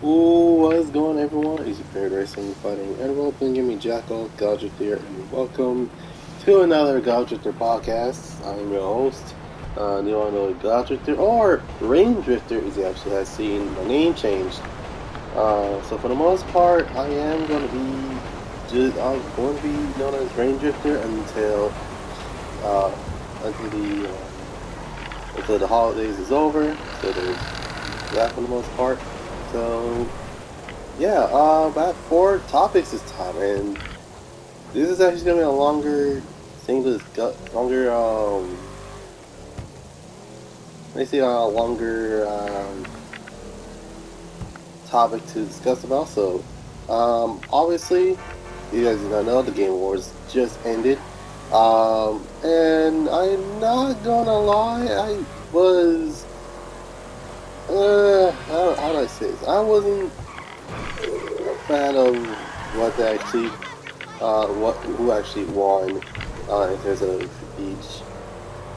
Ooh, what is going on, everyone? It's your favorite racing, fighting, and role-playing gaming Jackal, Goddrifter, and welcome to another Goddrifter podcast. I'm your host, do you want to know Goddrifter, or Rain Drifter, as you actually have seen my name changed. So for the most part, I am going to I'm going to be known as Rain Drifter uh, until the, uh, until the holidays is over, so there's that for the most part. So yeah, about 4 topics this time, and this is actually gonna be a longer thing to discuss, basically a longer topic to discuss about. So, obviously, you guys do not know the Game Awards just ended, and I'm not gonna lie, I was, how do I say this? I wasn't a fan of what they actually who actually won in terms of each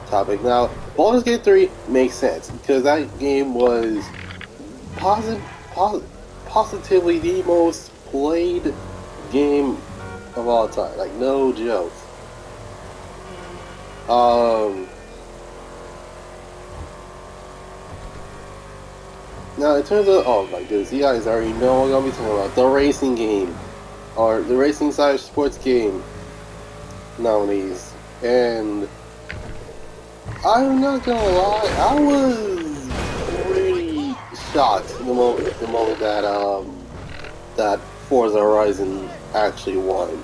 topic. Now, Baldur's Gate 3 makes sense because that game was posit- posit- positively the most played game of all time. Like, no joke. Um, Now, in terms of, oh my goodness, you guys already know what I'm gonna be talking about. The racing game, or the racing side sports game nominees. And I'm not gonna lie, I was pretty shocked the moment that Forza Horizon actually won.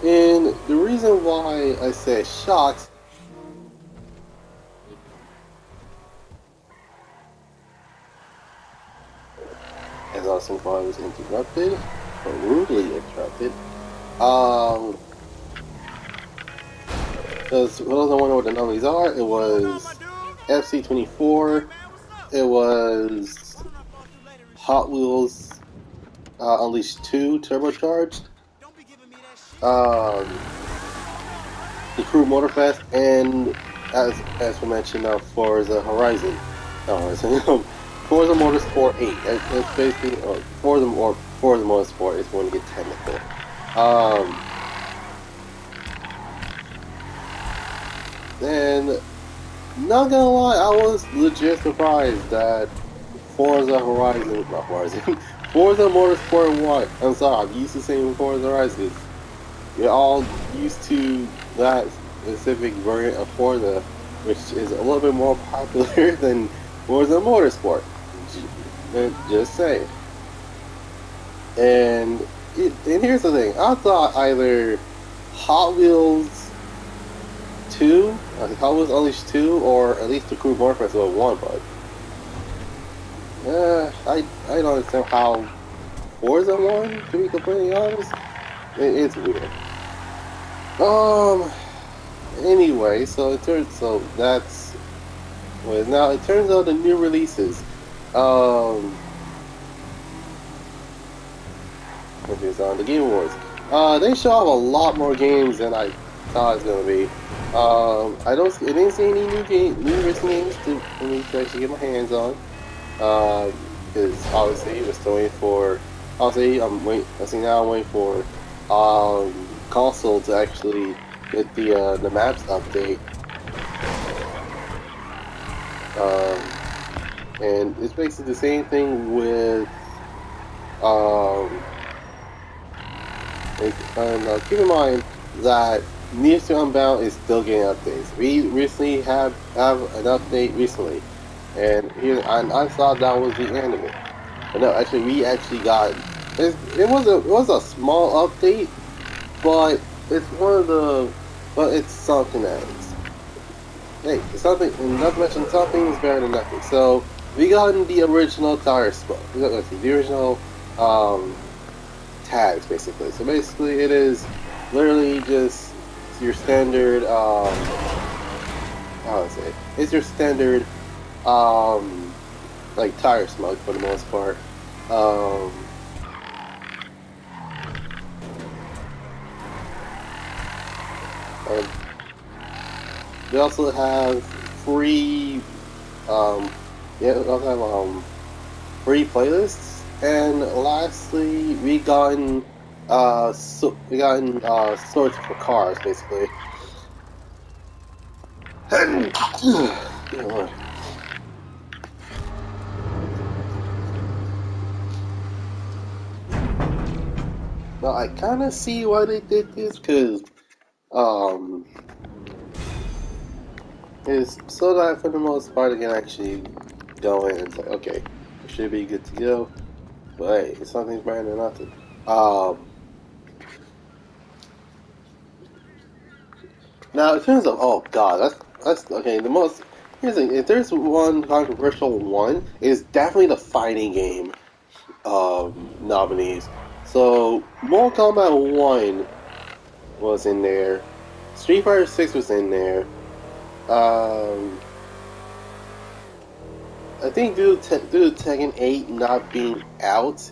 And the reason why I say shocked, as Austin Klein was interrupted, or rudely interrupted, um, because for those that don't know what the nominees are, it was FC24, it was Hot Wheels Unleashed 2 Turbocharged, um, the Crew Motorfest, and as we mentioned, Forza Horizon. Forza Motorsport 8. It's basically Forza Motorsport is going to get technical. And not gonna lie, I was legit surprised that not Horizon, Forza Motorsport 1. I'm sorry, I'm used to saying Forza Horizon. We're all used to that specific variant of Forza, which is a little bit more popular than Forza Motorsport. Just saying. And here's the thing: I thought either Hot Wheels 2, Hot Wheels Unleashed 2, or at least the Crew Motorfest would have won, but I don't understand how Forza won. To be completely honest, it's weird. Um, Anyway, so that's well, now it turns out the new releases. Um, what is on the Game Awards? They show off a lot more games than I thought it was gonna be. I didn't see any new racing games for me to actually get my hands on. Because obviously we're still waiting for. Obviously, I see now I'm waiting for console to actually get the maps update. And it's basically the same thing with um, keep in mind that News to Unbound is still getting updates. We recently have an update recently, and I thought that was the end of it. But no, actually, we actually got it was a small update, but it's one of the but it's something else. Hey, it's something, and not to mention something is better than nothing. So we got the original tire smoke. We got the original um, tags basically. So basically, it is literally just your standard. How do I say it? It's your standard like tire smoke for the most part. Um, and they also have free. Um, yeah, they also have free playlists, and lastly, we gotten swords for cars, basically. Good Lord. Now I kind of see why they did this, because um, is so that for the most part, I can actually go in and say, okay, we should be good to go. But hey, something's better than nothing. Um, Now in terms of oh god, that's okay. The most here's the thing, if there's one controversial one, it's definitely the fighting game nominees. So Mortal Kombat 1 was in there, Street Fighter 6 was in there. Um, I think due to Tekken 8 not being out,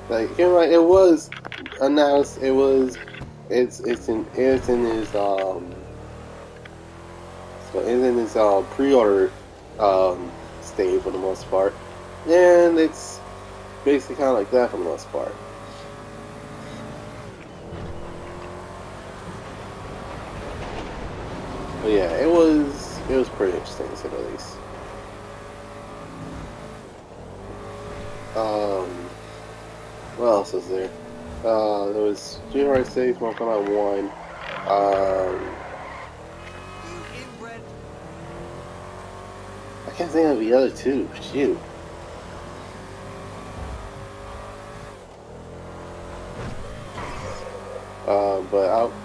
like you know, like, it was announced. It's in his so it's in its pre-order stage for the most part, and it's basically kind of like that for the most part. But yeah, it was pretty interesting to say the least. Um, what else was there? There was Street Fighter 6, Mortal Kombat 1. I can't think of the other two. Shoot.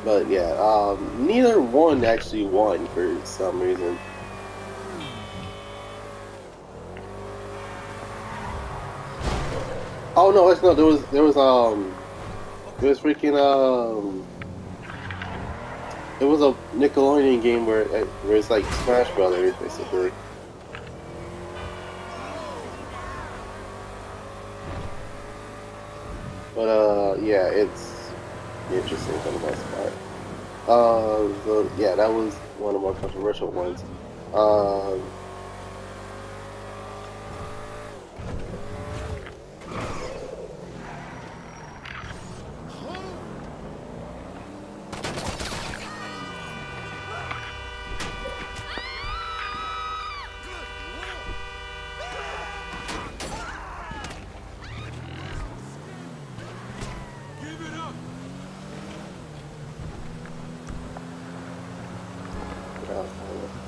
But yeah, neither one actually won for some reason. Oh no, it's no. There was freaking it was a Nickelodeon game where it's like Smash Brothers basically. But yeah, it's interesting for the most part. So yeah, that was one of the more controversial ones. Um,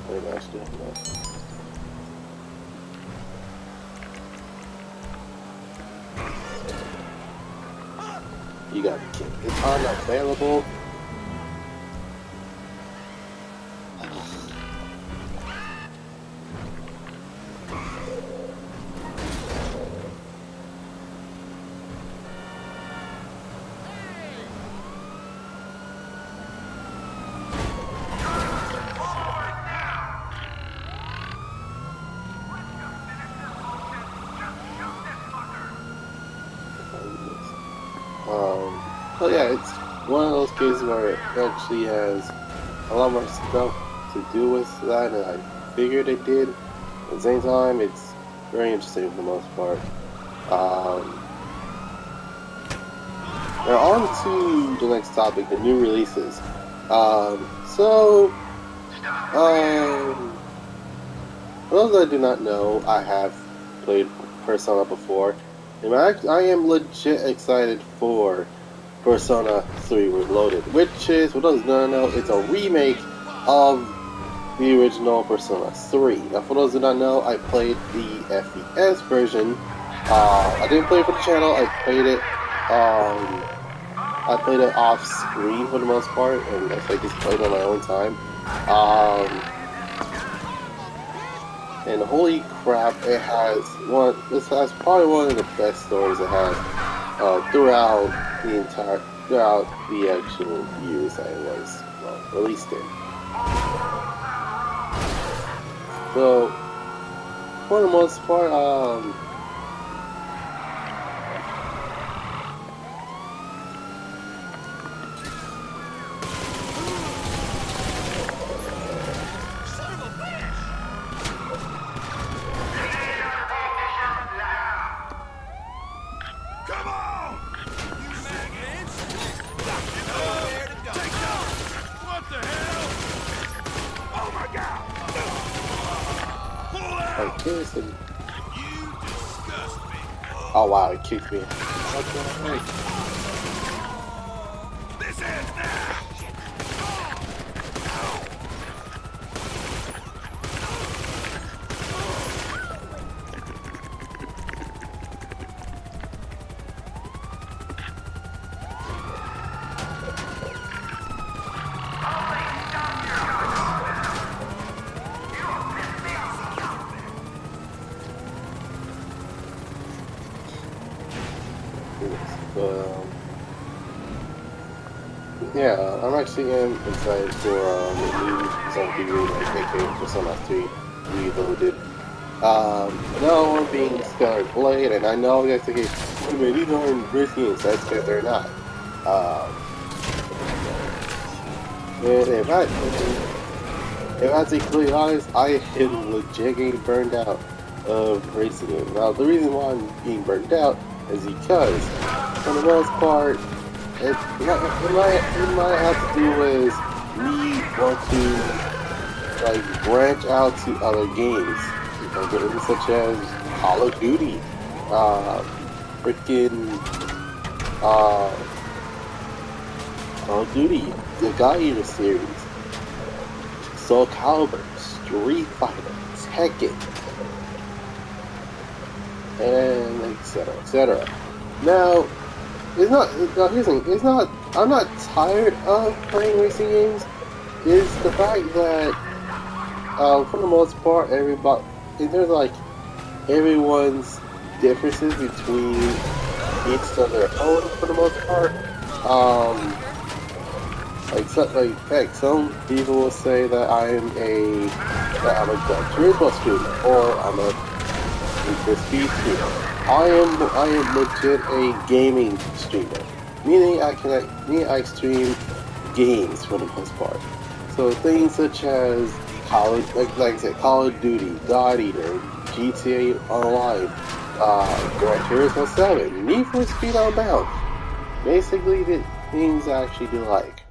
Maybe I should have that. You got the kid. It's unavailable. So yeah, it's one of those cases where it actually has a lot more stuff to do with that than I figured it did. At the same time, it's very interesting for the most part. Now on to the next topic, the new releases. So, for those that do not know, I have played Persona before, and I am legit excited for Persona 3 Reloaded, which is, for those that don't know, it's a remake of the original Persona 3. Now, for those that don't know, I played the FES version. I didn't play it for the channel. I played it off screen for the most part, and I just played it on my own time. And holy crap, this has probably one of the best stories it has throughout the actual years that it was released in. So, for the most part, racing. Oh wow, it kicked me. What the heck? But yeah, I'm actually excited for the new zombie remake, aka Persona 3 Reloaded. No one being Stellar Blade, and I know you guys thinking, wait a minute, these aren't risky games, that's because they're not. And if I have to be completely honest, I am legit getting burned out of racing games. Now, the reason why I'm getting burned out is because, for the most part, it might have to do with me want to like branch out to other games, games such as Call of Duty, freaking Call of Duty, the Goddrifter series, Soul Calibur, Street Fighter, Tekken, and etc. etc. Now, it's not. Now here's the thing. It's not. I'm not tired of playing racing games. It's the fact that, for the most part, everybody, in terms of like everyone's differences between each of their own, for the most part. Like heck, some people will say that I'm a Gran Turismo student, or I'm a Need for Speed streamer. I am legit a gaming streamer, meaning I stream games for the most part. So things such as like I said, Call of Duty, God Eater, GTA Online, Gran Turismo 7, Need for Speed Unbound. Basically, the things I actually do like.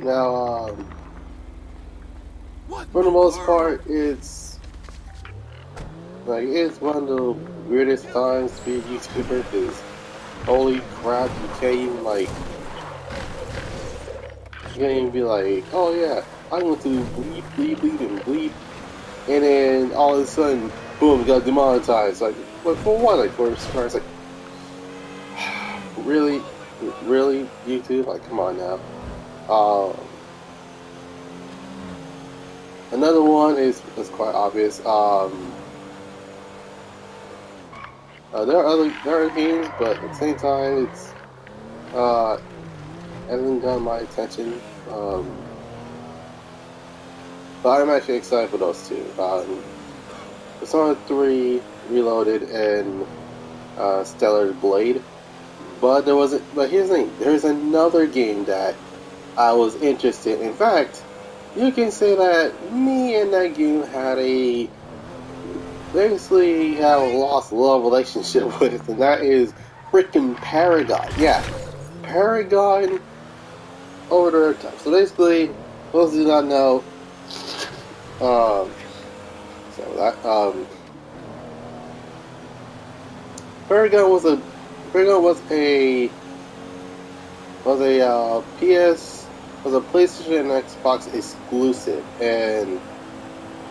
Now, for the most part, it's one of the weirdest times to be a YouTuber because holy crap, you can't even be like, oh yeah, I'm going to bleep, and then all of a sudden, boom, it got demonetized. Like, but for what? Like, for it's like, really, YouTube? Like, come on now. Another one is quite obvious. There are games, but at the same time, it's hasn't got my attention. But I'm actually excited for those two. Persona 3 Reloaded and Stellar Blade. But But here's the thing. There's another game that I was interested in. In fact, you can say that me and that game had a lost love relationship with, and that is freaking Paragon. Yeah, Paragon over the time. So basically, those who do not know, Paragon was a PlayStation and Xbox exclusive, and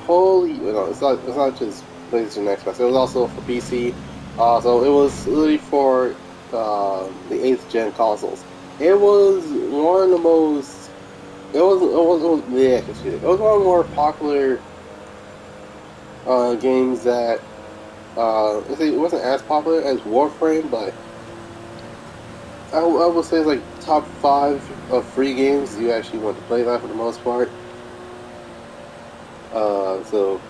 it's not just PlayStation and Xbox. It was also for PC. So it was really for the 8th gen consoles. It was one of the most. It was one of the more popular games that. It wasn't as popular as Warframe, but I would say it's like top 5 of free games you actually want to play that for the most part. So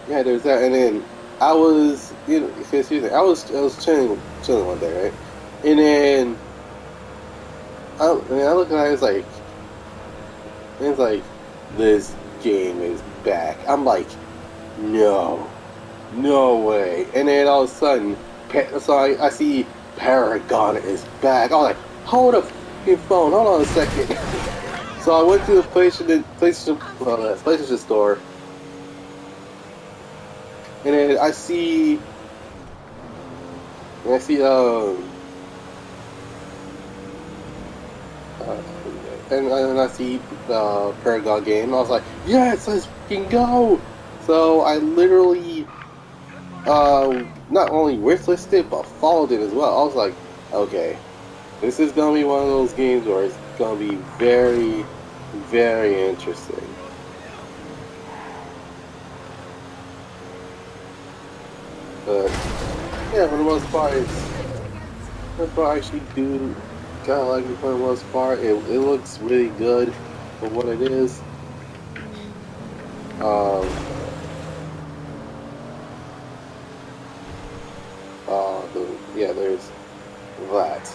yeah, there's that, and then I was, I was chilling one day, right, and then I look at it, it's like this game is back. I'm like, no way, and then all of a sudden, I see Paragon is back. I was like, hold up your phone, hold on a second. So I went to the PlayStation store, and then I see, uh and I see the Paragon game. I was like, yes, let's fucking go. So I literally not only wishlisted but followed it as well. I was like, okay, this is gonna be one of those games where it's gonna be very, very interesting. But yeah, for the most part, I actually do kind of like it for the most part. It looks really good for what it is. Um, yeah, there's that.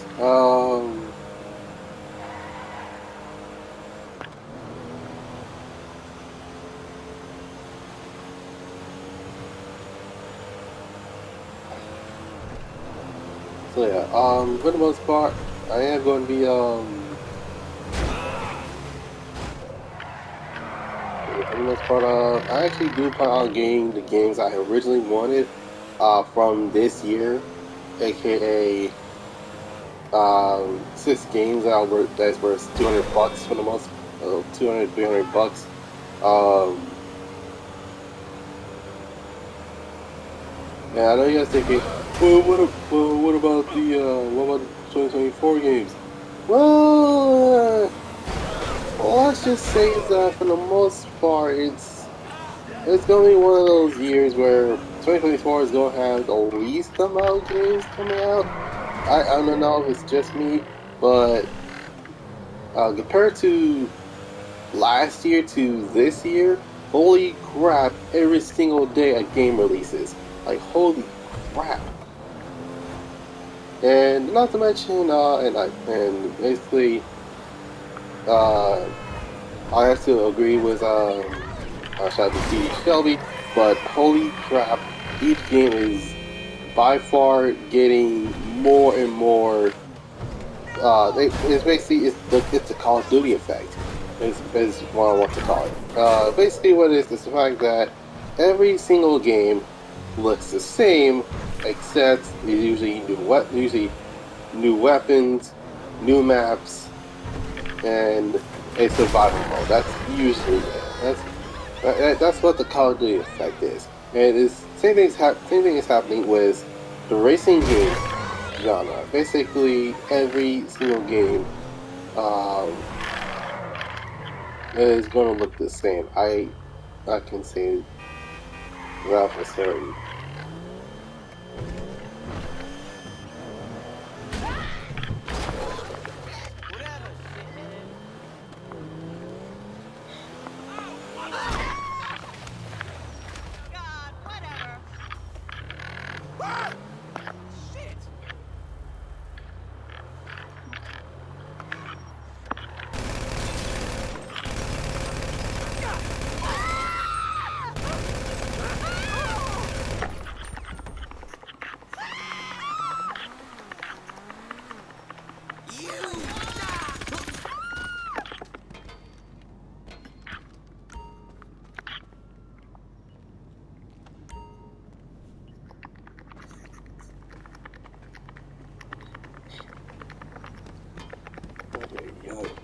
So yeah, for the most part, I am going to be for the most part, I actually do plan on getting the games I originally wanted, from this year, aka 6 games that's worth $200 for the most, 200 $300. Um, and I know you guys thinking, what about the 2024 games? Well, let's just say that for the most part, it's gonna be one of those years where 2024 is gonna have the least amount of games coming out. I don't know if it's just me, but compared to last year to this year, holy crap! Every single day a game releases. Like holy crap! And not to mention, and basically, uh, I have to agree with shout out to CD Shelby, but holy crap, each game is by far getting more and more. It's basically it's the Call of Duty effect. Is what I want to call it. Basically, what it is the fact that every single game looks the same, except usually new weapons, new maps, and a survival mode. That's usually it. That's what the Call of Duty effect is. And it's same thing is happening with the racing game genre. Basically, every single game um, is going to look the same. I can say that for certain.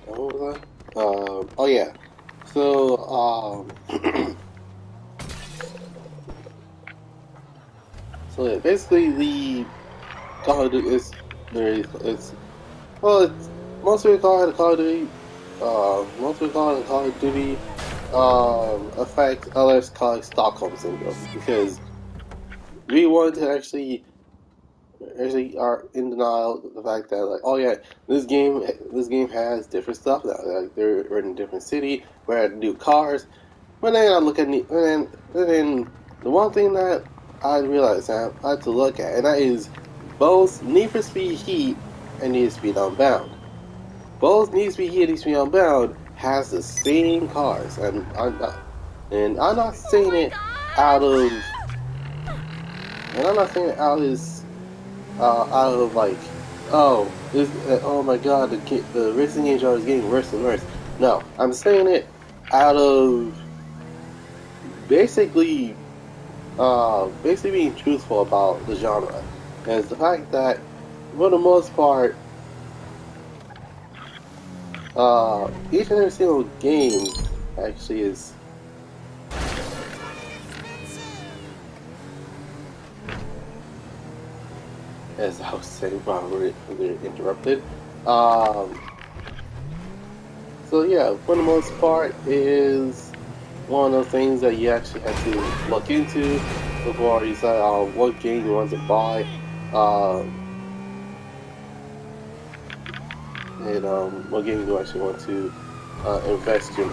What was that? Oh yeah. So so yeah, basically the Call of Duty is very it's well it's most people call it a Call of Duty. Most people call it a Call of Duty effect. Others call it Stockholm syndrome because we wanted to actually are in denial of the fact that like oh yeah this game has different stuff now like we're in a different city we're at new cars but then I look at and then the one thing that I realized I had to look at and that is both Need for Speed Heat and Need for Speed Unbound. Both Need for Speed Heat and Need for Speed Unbound has the same cars and I'm not saying it out of and I'm not saying it out of like oh my god, the racing game genre is getting worse and worse. No, I'm saying it out of basically, basically being truthful about the genre, and it's the fact that for the most part, each and every single game actually is, as I was saying, probably interrupted. Um, so yeah, for the most part, is one of those things that you actually have to look into before you decide what game you want to buy, um, and what game you actually want to invest you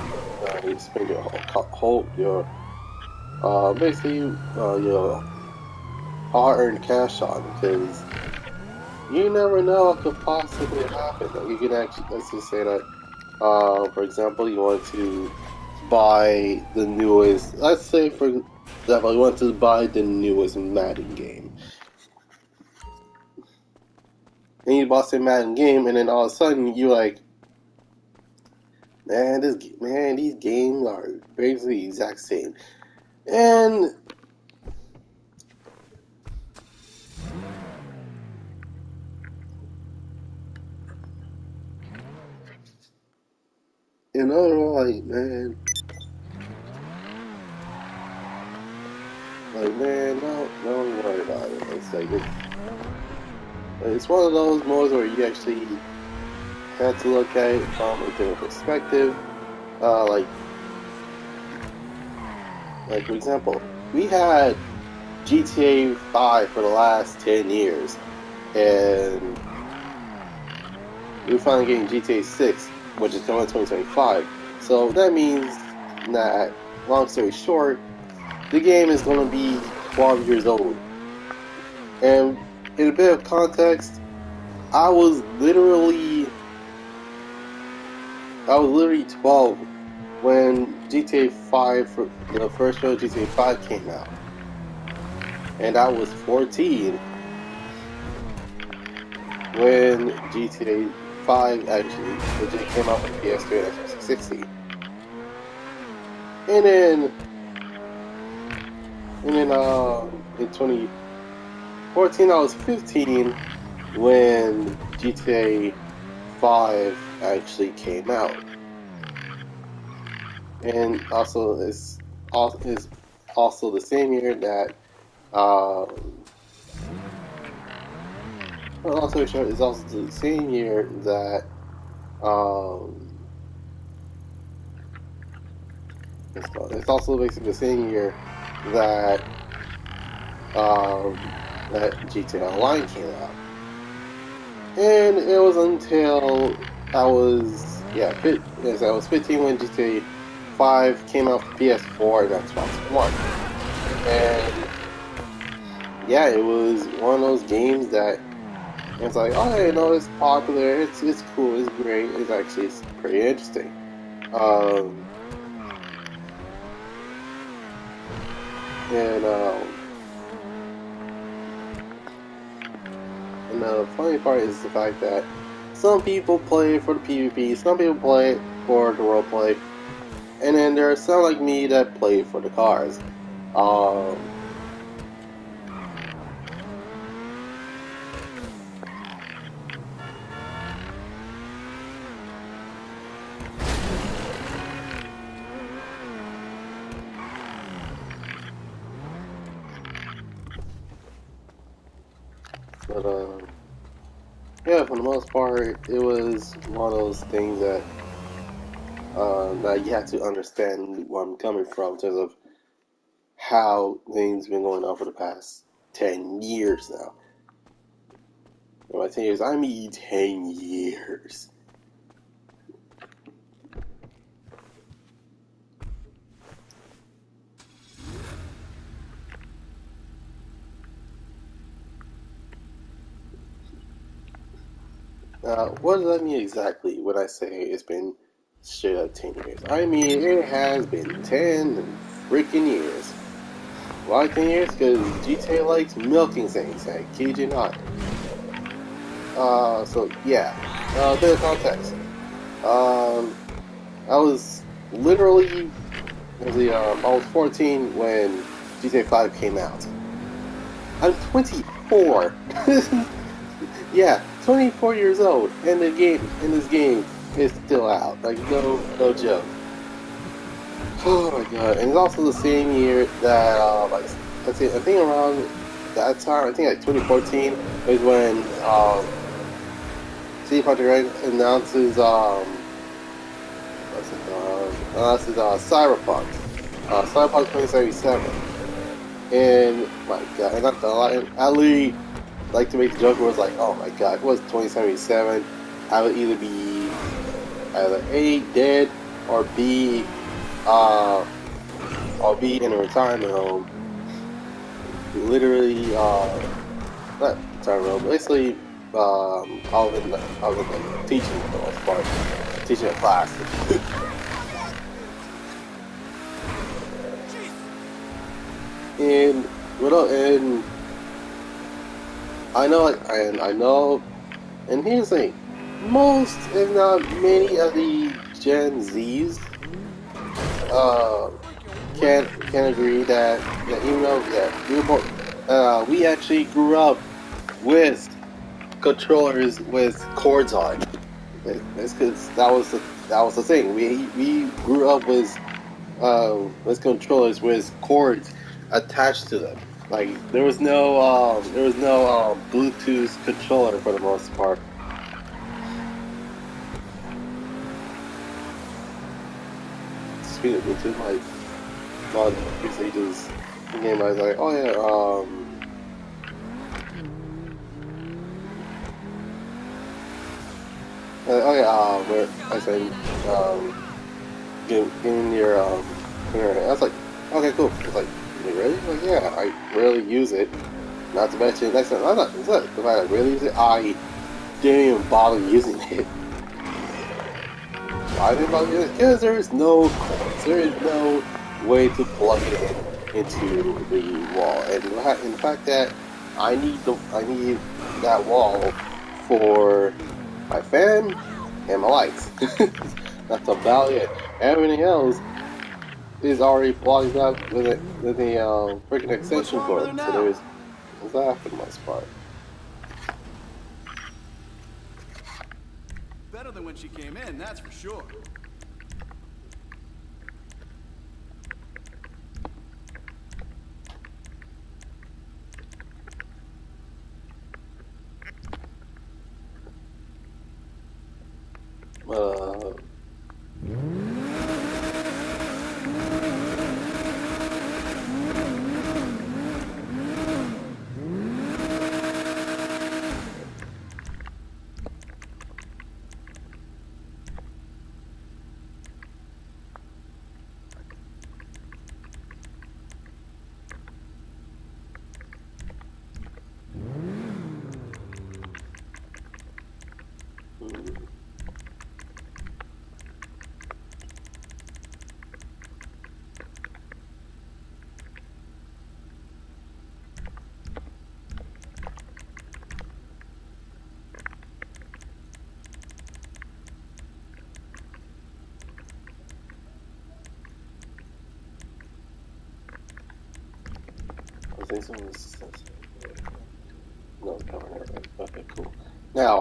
spend your your basically your hard-earned cash on, because you never know what could possibly happen. Like you can actually, let's just say that, for example, you want to buy the newest. Let's say, for example, you want to buy the newest Madden game, and you bought the Madden game, and then all of a sudden you're like, man, these games are basically the exact same, and like, man, don't worry about it. It's like it's one of those modes where you actually have to look at it from a different perspective. Uh, like, for example, we had GTA 5 for the last 10 years, and we're finally getting GTA 6, which is coming in 2025. So that means that, long story short, the game is going to be 12 years old. And in a bit of context, I was literally 12 when GTA 5, the first show GTA 5 came out. And I was 14 when GTA 5 actually legit came out with PS3 and Xbox 360. And then in 2014 I was 15 when GTA 5 actually came out. And also it's also the same year that also it's also the same year that it's also basically the same year that that GTA Online came out, and it was until I was as I was 15 when GTA 5 came out for PS4 and Xbox One, and yeah, it was one of those games that it's like, oh, you know, it's popular, it's cool, it's great, it's pretty interesting. Um, and And the funny part is the fact that some people play it for the PvP, some people play it for the roleplay, and then there are some like me that play it for the cars. Um, but yeah, for the most part, it was one of those things that you have to understand where I'm coming from in terms of how things been going on for the past 10 years now. And by 10 years, I mean 10 years. What does that mean exactly when I say it's been straight up 10 years? I mean, it has been 10 freaking years. Why 10 years? Because GTA likes milking things, I kid you not. So yeah, a bit of context. Um, I was literally, I was 14 when GTA 5 came out. I'm 24. Yeah, 24 years old, and this game is still out. Like no joke. Oh my god! And it's also the same year that I think around that time, I think like 2014 is when CD Projekt Red announces Cyberpunk, Cyberpunk 2077. And my god, and not the lie, I literally like to make the joke where it's like, oh my god, if it was 2077, I would either be either A, dead, or B, uh, or B in a retirement home. Literally, not retirement home, basically, I was in like teaching for the most part, teaching a class. And, and I know, and here's the thing, most, if not many, of the Gen Zs uh, can agree that even though we actually grew up with controllers with cords on. It's because that was the thing. We grew up with controllers with cords attached to them. Like there was no Bluetooth controller for the most part. Speaking of Bluetooth, my basically just game. I was like, oh yeah, oh yeah, where I said, getting your, I was like, okay, cool. It's like, you really? Like, yeah, I rarely use it. Not to mention, it's not the fact I really use it. I didn't even bother using it. Why didn't bother using it? Because there is no cords. There is no way to plug it into the wall, and the fact that I need that wall for my fan and my lights. That's about it. Everything else is already plugged up with a freaking extension cord. So there's that for the most part. Better than when she came in, that's for sure. Uh, I think so. No, covering everything. Okay, cool. Now,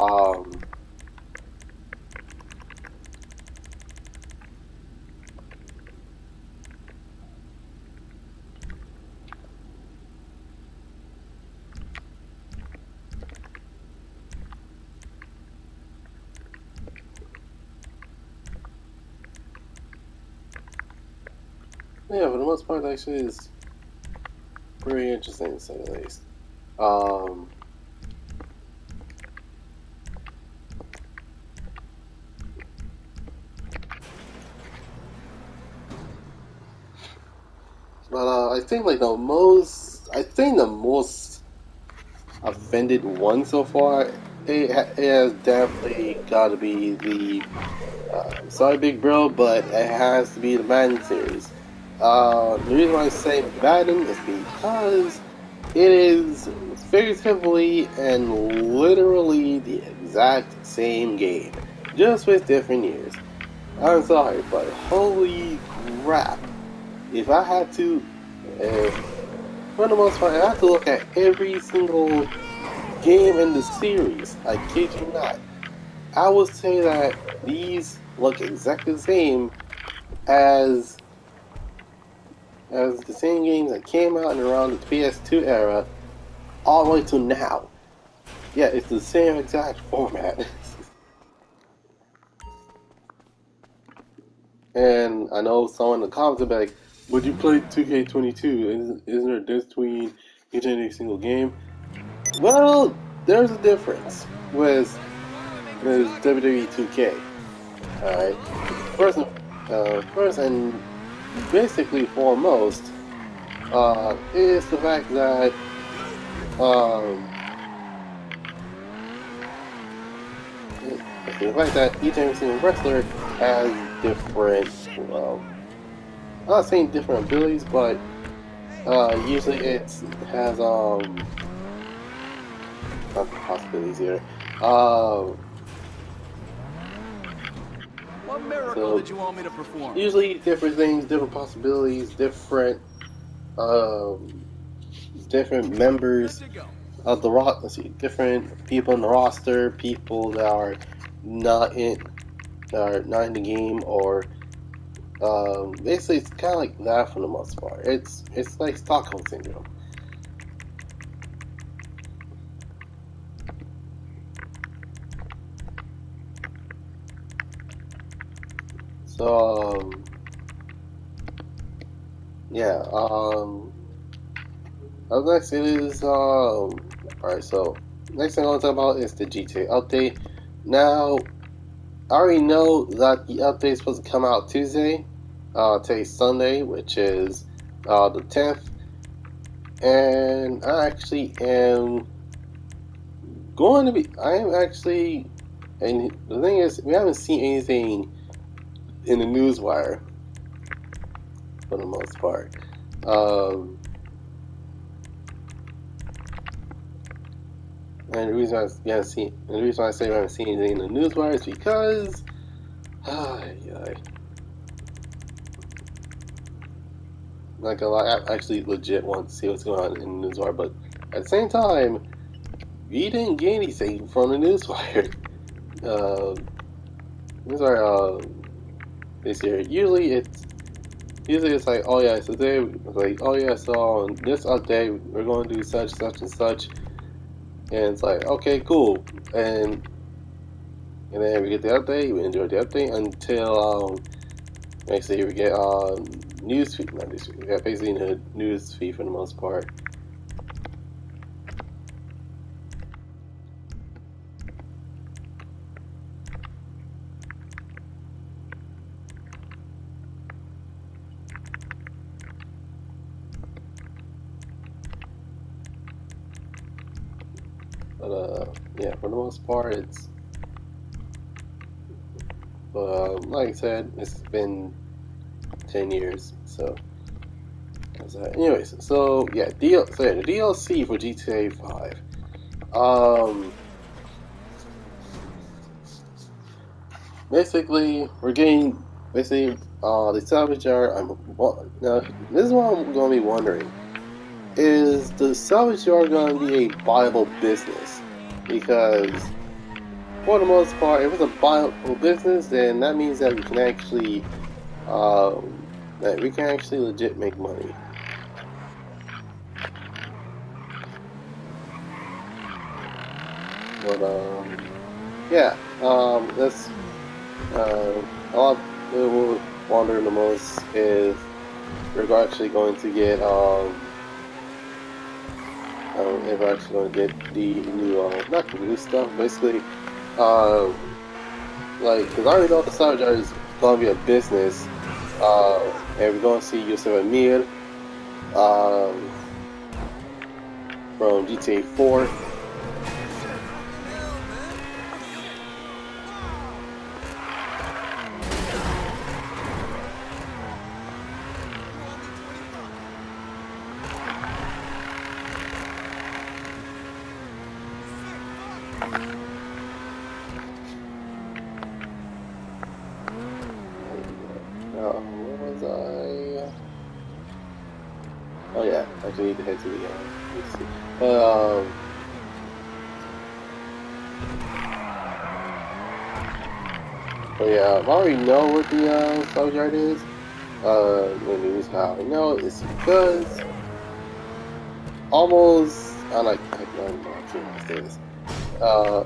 yeah, for the most part, actually, is pretty interesting to say the least. Um, but I think like the most offended one so far, it has definitely got to be the sorry, big bro, but it has to be the Madden series. The reason why I say Madden is because it is figuratively and literally the exact same game, just with different years. I'm sorry, but holy crap! If I had to, uh, for the most part, I have to look at every single game in the series. I kid you not. I would say that these look exactly the same as the same games that came out in around the PS2 era, all the way to now. Yeah, it's the same exact format. And I know someone in the comments will be like, "Would you play 2K22? Isn't there a difference between each and every single game?" Well, there's a difference with WWE 2K. All right, first and basically foremost, is the fact that um, each and every single wrestler has different, well, I'm not saying different abilities, but usually it has not possibilities here. Uh, What miracle so did you want me to perform? usually different things, different possibilities, um, different Good members to go. of the roster. Let's see, different people in the roster, people that are not in not in the game, or basically it's kind of like that for the most part. It's like Stockholm syndrome. So yeah. Up next it is alright, so next thing I want to talk about is the GTA update. Now I already know that the update is supposed to come out Tuesday. Today's Sunday, which is the 10th. And I am actually, and the thing is, we haven't seen anything in the newswire for the most part. Um, and the reason why I say we haven't seen anything in the newswire is because, yeah, like a lot, I actually legit want to see what's going on in the newswire, but at the same time, we didn't get anything from the newswire. Newswire, this year. Usually it's like, oh yeah, so today, like, oh yeah, so on this update, we're going to do such, such, and such, and it's like, okay, cool, and then we get the update, we enjoy the update until basically we get news feed, not news feed, we got basically the news feed for the most part. But yeah, for the most part, like I said, it's been 10 years, so. Anyways, so yeah, the DLC for GTA 5. Um, basically, we're getting the salvage yard. Now this is what I'm going to be wondering: is the salvage yard going to be a viable business? Because for the most part, if it's a viable business, then that means that we can actually legit make money. But yeah, that's a lot of people wondering the most is we're actually going to get if we're actually going to get the new not the new stuff, basically um like because I already know the Savage Art is going to be a business, and we're going to see Yusuf Amir um from GTA 4. Where was I? Oh yeah, I actually need to head to the let's see. But yeah, I already know what the subject is. The news how I know is because almost I don't know I can't say this.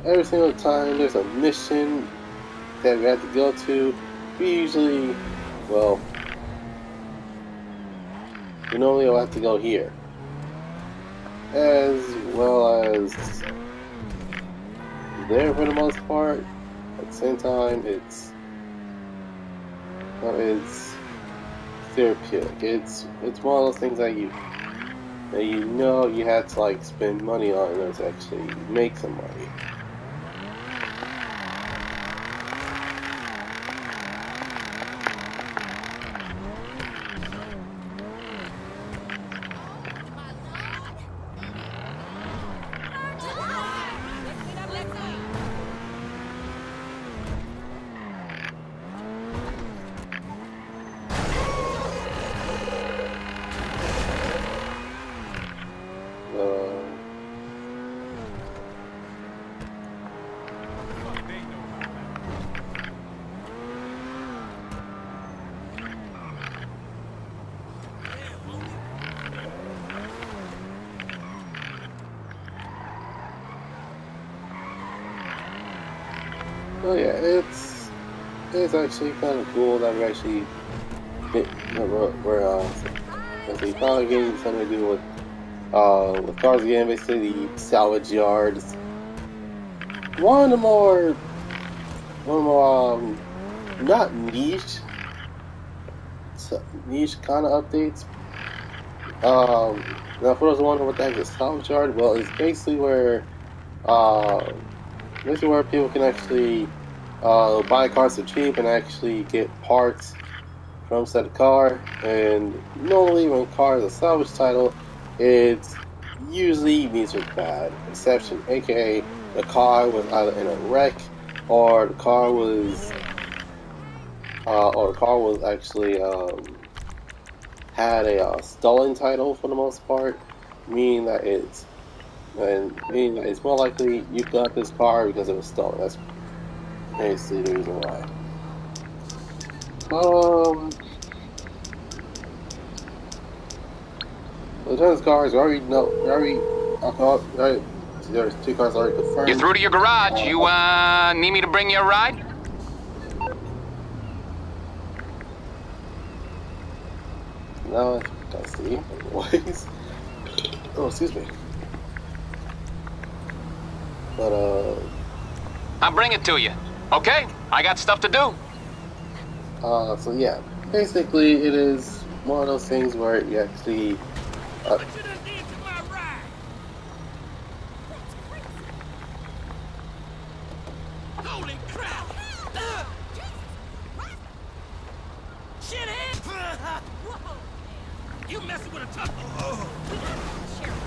Every single time there's a mission that we have to go to, we usually, well, we normally will have to go here, as well as there for the most part. At the same time, it's therapeutic. It's one of those things that you know you had to like spend money on in order to actually make some money. Oh yeah, it's actually kind of cool that we actually we're actually finally getting something to do with cars again. Basically, the salvage yards. One of the more not niche kind of updates. Now for those who wonder what the heck is salvage yard, well, it's uh, basically where people can actually buy cars for cheap and actually get parts from said car. And normally, when cars are salvage title, it's usually means with bad exception, aka the car was either in a wreck or the car was actually had a stolen title for the most part, meaning that it's more likely you got this car because it was stolen. That's basically the reason why. Um, the tennis cars already know. There's two cars already You're confirmed. through to your garage. You, need me to bring you a ride? Now I see. Anyways, oh excuse me. But I'll bring it to you. Okay? I got stuff to do. so yeah, basically it is one of those things where you actually. Holy crap! Shithead! Whoa! You messing with a tough... We gotta call the sheriff.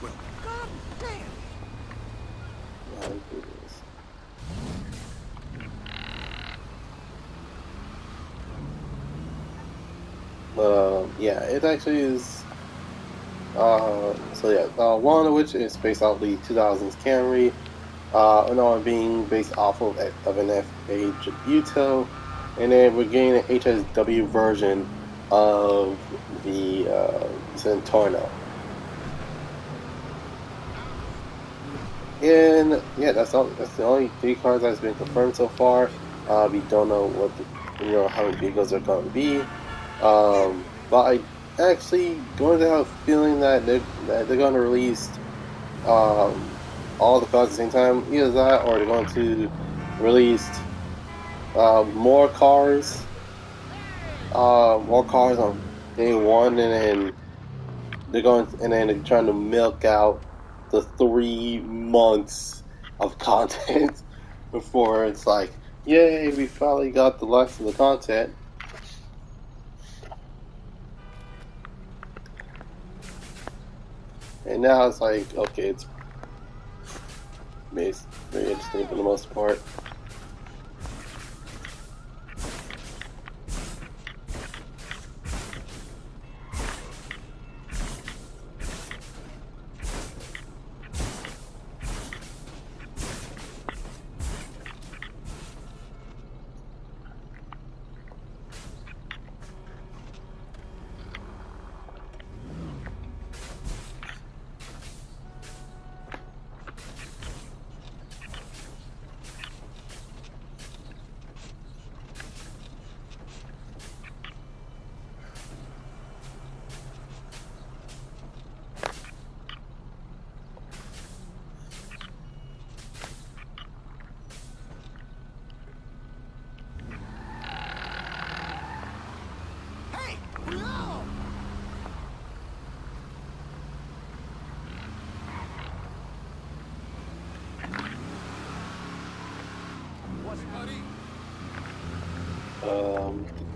Well, God damn! Yeah, it actually is. So yeah, one of which is based off the 2000s Camry. Another being based off of an FA Tributo, and then we're getting an HSW version of the Centorno. And yeah, that's the only three cars that's been confirmed so far. We don't know how many vehicles are going to be. But I actually going to have a feeling that they're going to release all the cars at the same time. Either that, or they're going to release more cars on day one, and then they're trying to milk out the 3 months of content before it's like, yay, we finally got the rest of the content. And now it's like, okay, it's very interesting for the most part.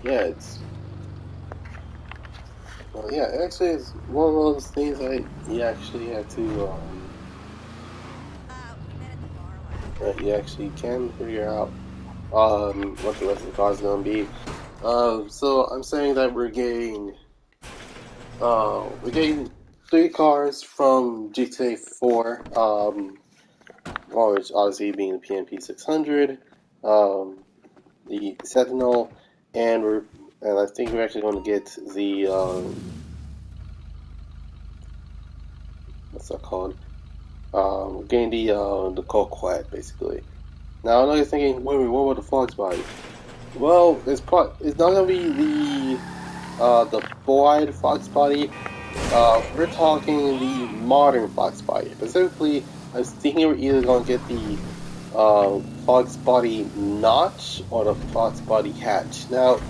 Yeah, it's yeah. Actually, it's one of those things that you actually have to that you actually can figure out what the rest of the car is gonna be. So I'm saying that we're getting three cars from GTA 4. Well, which obviously being the PNP 600, the Sentinel, and I think we're actually going to get the what's that called? Getting the Coquette basically. Now I know you're thinking, wait, what about the Fox body? Well, it's not gonna be the four-eyed fox body. We're talking the modern fox body. Specifically, I was thinking we're either gonna get the fox body notch or the fox body hatch. Now,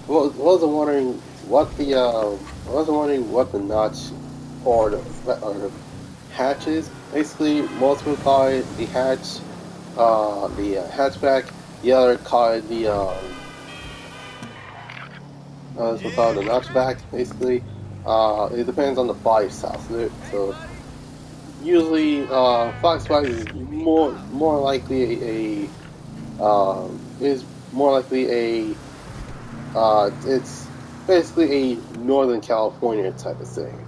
wasn't wondering what the notch or the hatch is. Basically, most people call it the hatch, the hatchback. The other call it the so called the notchback. Basically, it depends on the body style. So usually, fox body is more likely is more likely it's basically a Northern California type of thing.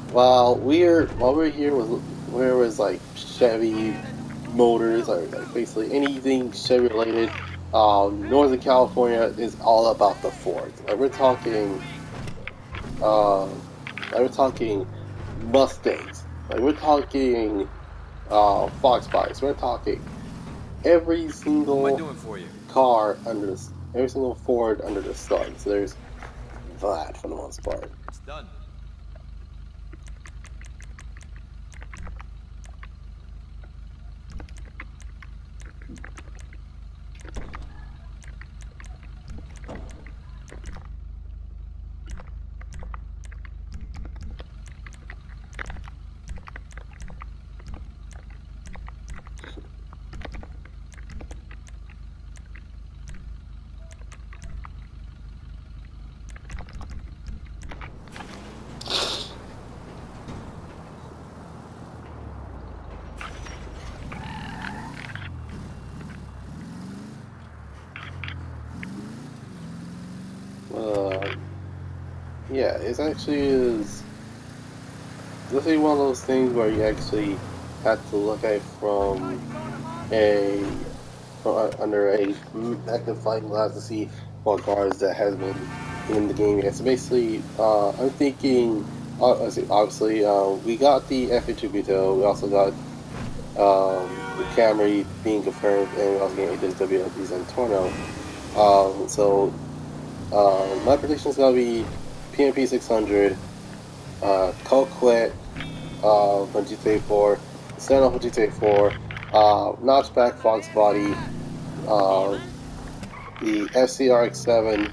While we're here with where was like Chevy Motors or like basically anything Chevy related, Northern California is all about the Fords. Uh, like we're talking Mustangs. Like we're talking Fox bodies. We're talking every What am I single doing for you? every single Ford under the sun. So there's that for the most part. It's done. Uh, yeah, it's actually is definitely one of those things where you actually have to look at it a under a magnifying glass to see what guards that has been in the game yet. So basically, I'm thinking, obviously, we got the F-Attribute, we also got the Camry being confirmed, and we also get HSW Zentorno. So my prediction is gonna be PNP 600, Coquette from GTA 4, Sentinel from GTA 4, Notchback Fox Body, uh, the FCRX7,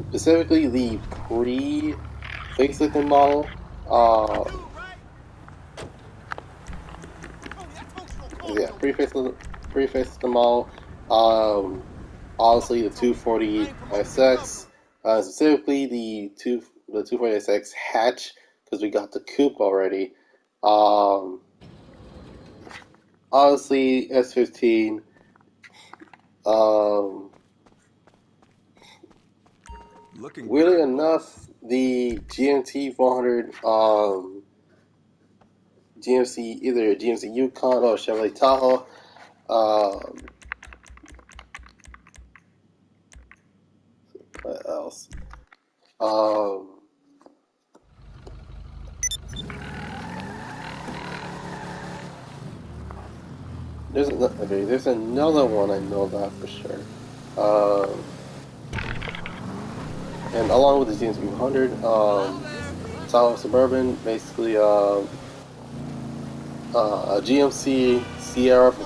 specifically the pre-facelifting model. Yeah, pre-facelifting model. Obviously the 240 SX, specifically the 240 SX hatch because we got the coupe already. Um, Obviously S15. Um, Looking Weirdly good, boss. enough, the GMT 400, GMC, either GMC Yukon or Chevrolet Tahoe. Um, what else? Um, there's another one I know that for sure. Um, and along with the GMC 100, Tahoe Suburban, basically a GMC Sierra for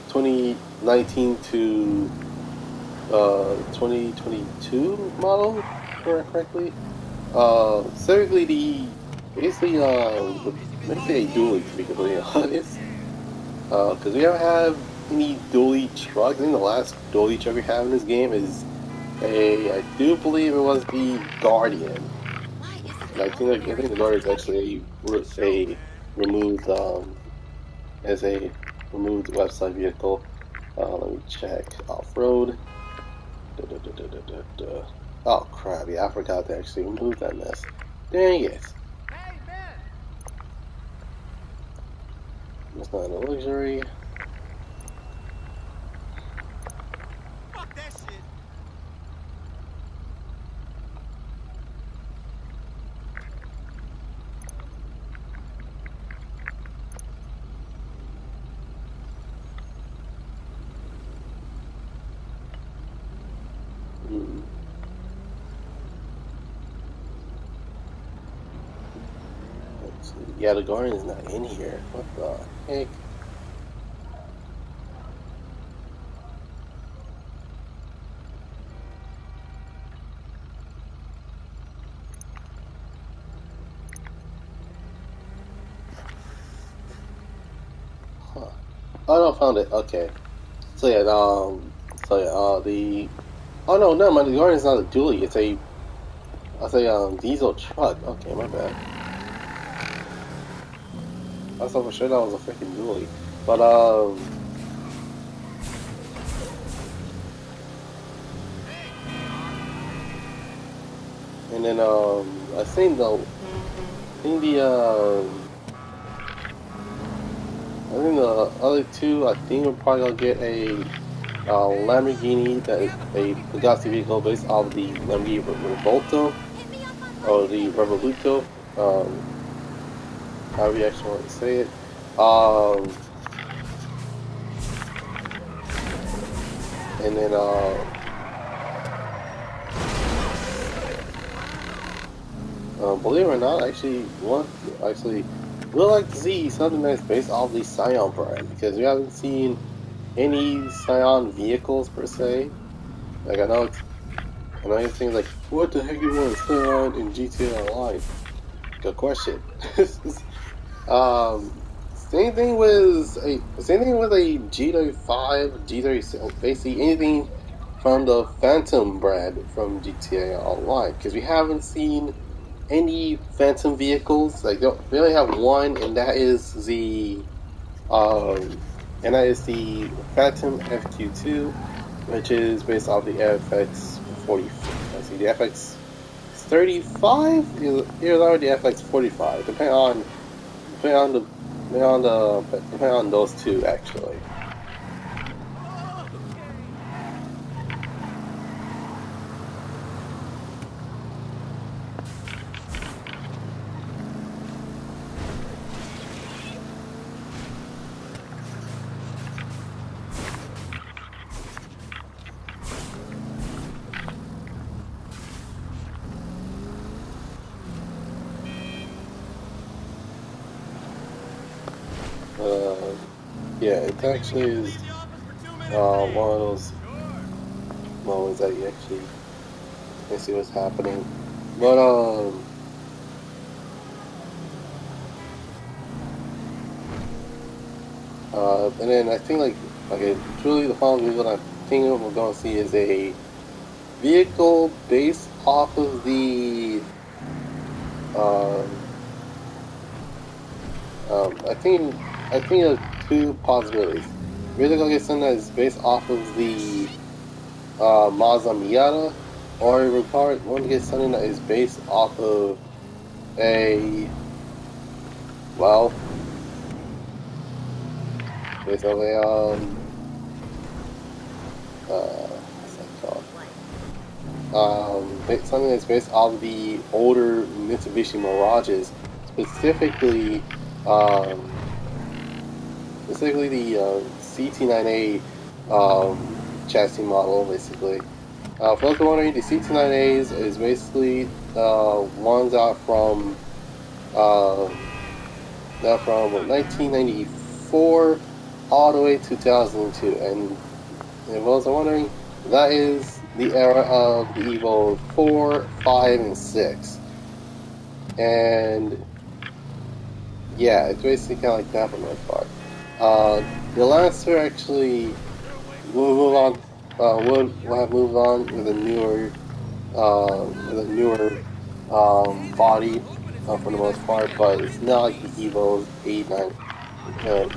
2019 to 2022 model, if I remember correctly. Specifically the basically Let me say a dually to be completely honest. Because we don't have any dually trucks. I think the last dually truck we have in this game is I do believe it was the Guardian. And I think the Guardian is actually a removed as a removed website vehicle. Let me check off road. Oh crap! Yeah, I forgot to actually remove that mess. Dang it! Hey, man! It's not a luxury. Fuck that shit! Hmm. Let's see. Yeah, the Guardian is not in here. What the heck? Huh. Oh no, found it. Okay. So yeah, the oh no, no, my the Guardian's not a dually. It's a diesel truck. Okay, my bad. I thought for sure that was a freaking dually, but and then I think the other two, I think we're probably gonna get a Lamborghini that is a Bugatti vehicle based off the Lamborghini Revolto or the Revoluto, however you actually want to say it. And then believe it or not, I actually would like to see something that's based off the Scion brand because we haven't seen any Scion vehicles per se. Like I know it seems like what the heck you want Scion in GTA Online? Good question. um, same thing with a G35, G36, basically anything from the Phantom brand from GTA Online because we haven't seen any Phantom vehicles. Like we only have one, um, and that is the Phantom FQ2, which is based off the FX 40. Let's see, the FX 35 is already the FX 45, depending on the depending on those two actually. Uh, yeah, it actually is one of those moments that you actually can see what's happening. But and then I think okay, truly the final vehicle I think we're going to see is a vehicle based off of the um, I think there are two possibilities. We're either gonna get something that is based off of the Mazda Miata, or we're probably going to get something that is based off of a well, based off a what's that called? Something that's based off the older Mitsubishi Mirages, specifically um, specifically the CT9A chassis model, basically. For those who are wondering, the CT9As is basically ones uh, that are from 1994 all the way to 2002. And if those are wondering, that is the era of the Evo 4, 5, and 6. And yeah, it's basically kind of like that for the most part. The last two actually will move on. Will have moved on with a newer body for the most part, but it's not like the Evo's 8, 9,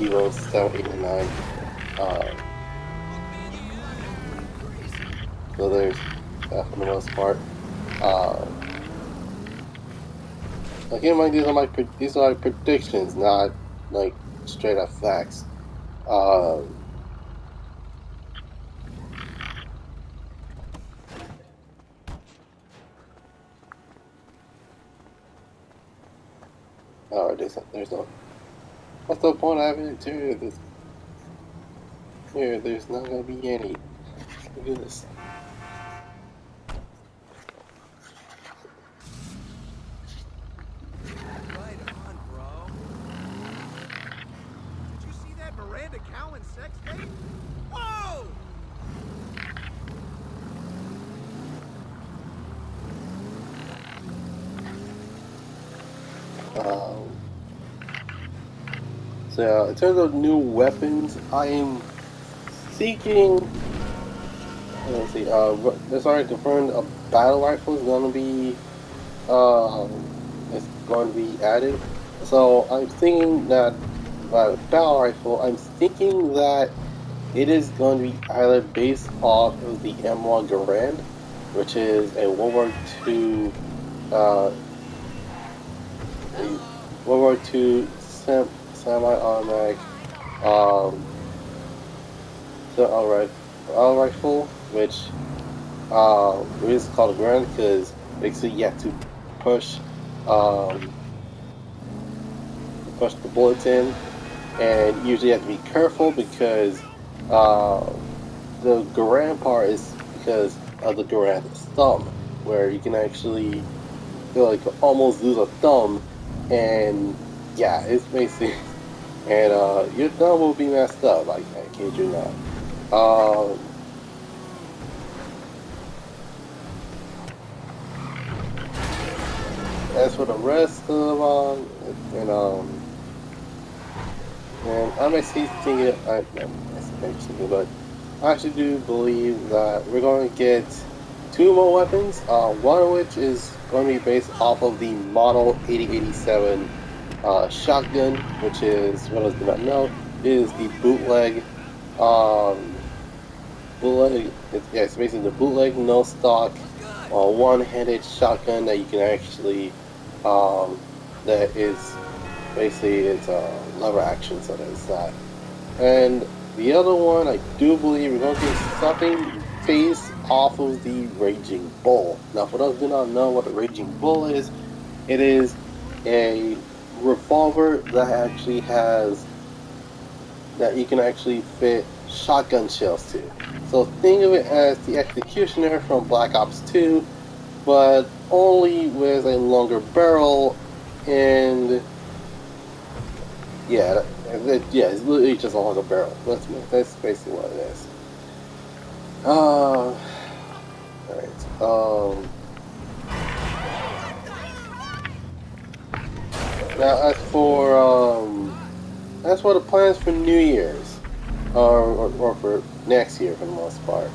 Evo's 7, 8, and 9. Uh, so there's that for the most part. Uh, Again, mind, these are my predictions, not like straight up facts. Um, there's no. What's the point of having a interior this here? There's not gonna be any. Look at this. Right on, bro. Did you see that Miranda Cowan sex tape? Whoa! Um, so in terms of new weapons, I am seeking. Let's see. It's already confirmed a battle rifle is gonna be it's going to be added. So I'm thinking that by battle rifle, I'm thinking that it is going to be either based off of the M1 Garand, which is a uh, a World War II semi-automatic um, rifle, which is called a Garand because basically you have to push um, push the bullets in, and usually you have to be careful because uh, the Garand part is because of the Garand thumb, where you can actually feel like almost lose a thumb, and yeah, it's basically, and your thumb will be messed up. I kid you not. As for the rest of and and I'm actually thinking, but I actually do believe that we're going to get two more weapons. One of which is going to be based off of the Model 8087 shotgun, which is, what I do not know, is the um, bootleg. It's basically the bootleg no stock one-handed shotgun that you can actually that is basically it's a lever action, so there's that. And the other one, I do believe we're going to get something based off of the Raging Bull. Now, for those who do not know what the Raging Bull is, it is a revolver that actually has that you can actually fit shotgun shells to. So think of it as the Executioner from Black Ops 2, but only with a longer barrel, and yeah, it's literally just a longer barrel. That's basically what it is. All right. Now as for the plans for New Year's, or for next year for the most part,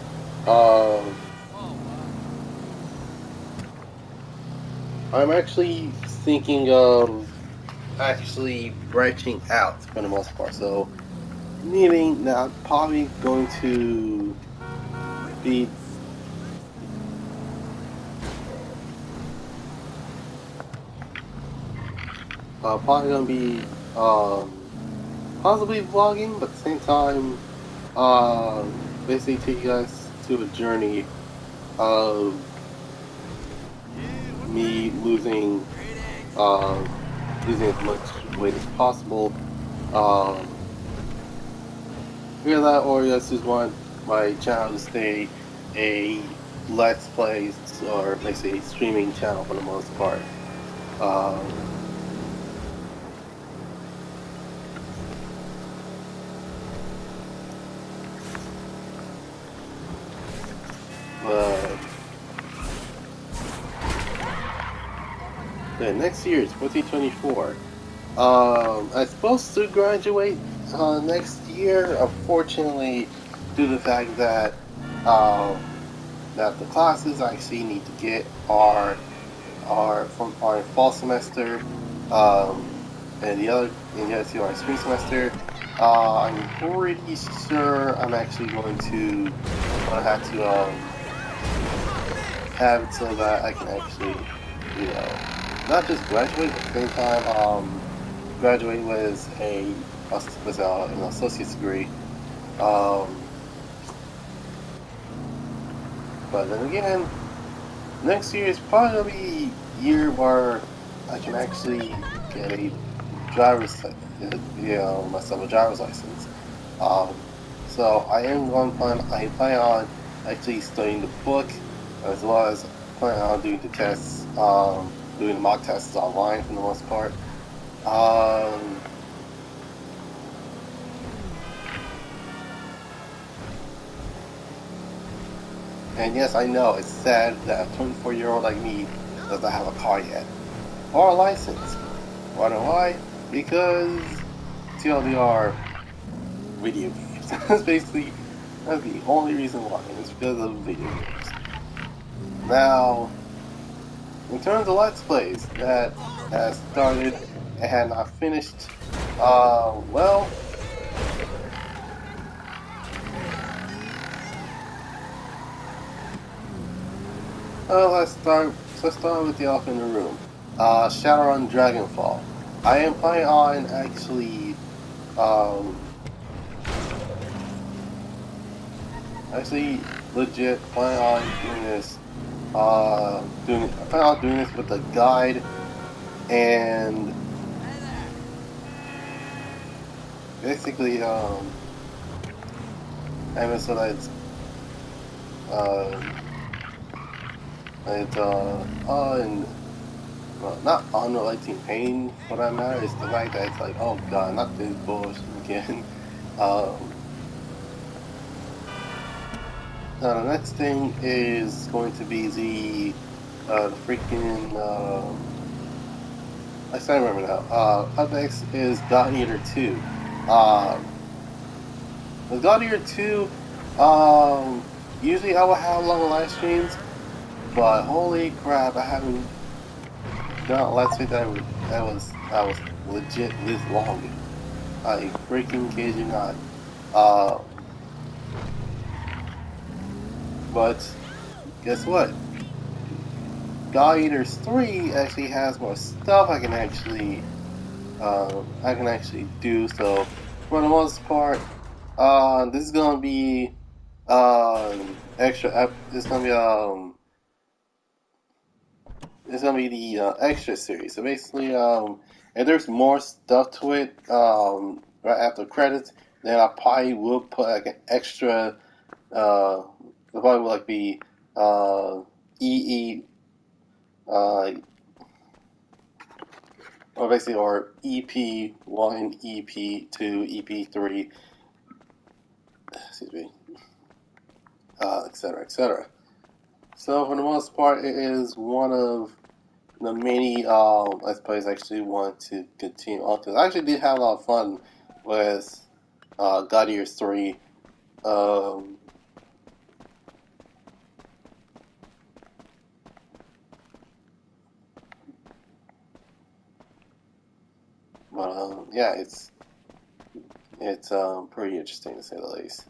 um, I'm actually thinking of actually branching out for the most part. So, meaning that I'm probably going to be probably going to be possibly vlogging, but at the same time, basically take you guys to a journey of me uh, losing as much weight as possible. Um, Either that, or I just want my channel to stay a let's play or basically a streaming channel for the most part. Um, but the next year is 2024. I'm supposed to graduate next year. Unfortunately, due to the fact that that the classes I actually need to get are in fall semester, and the other two are in spring semester. I'm pretty sure I'm actually going to have to have it so that I can actually, not just graduate, but at the same time, graduate with an associate's degree. Um, but then again, next year is probably gonna be a year where I can actually get a myself a driver's license. So I plan on actually studying the book as well as plan on doing the tests, doing the mock tests online for the most part. Um, and yes, I know it's sad that a 24-year-old like me does not have a car yet or a license. Wanna know why? Because TLDR video games. That's the only reason why. It's because of video games. Now, in terms of Let's Plays that has started and had not finished, well, let's start with the elephant in the room. Shadowrun Dragonfall. I am planning on actually legit planning on doing this. I plan on doing this with a guide and basically and so that and well, not unrelenting pain for that matter. It's the fact that it's like, oh god, not this bullshit again. um, Now the next thing is going to be the freaking I can't remember now. Up next is God Eater 2. With God Eater 2, usually I will have longer live streams, but holy crap, I haven't done a let's play that was legit this long. I freaking kid you not. Uh, but guess what? God Eaters 3 actually has more stuff I can actually do. So for the most part, this is gonna be It's gonna be it's gonna be the extra series. So basically, if there's more stuff to it, right after credits, then I probably will put like an extra. It'll probably like be EE or basically or EP1, EP2, EP3, excuse me, etc., etc. So for the most part, it is one of the many let's plays I actually want to continue on because I actually did have a lot of fun with God Eaters 3. Um, but yeah, it's pretty interesting to say the least.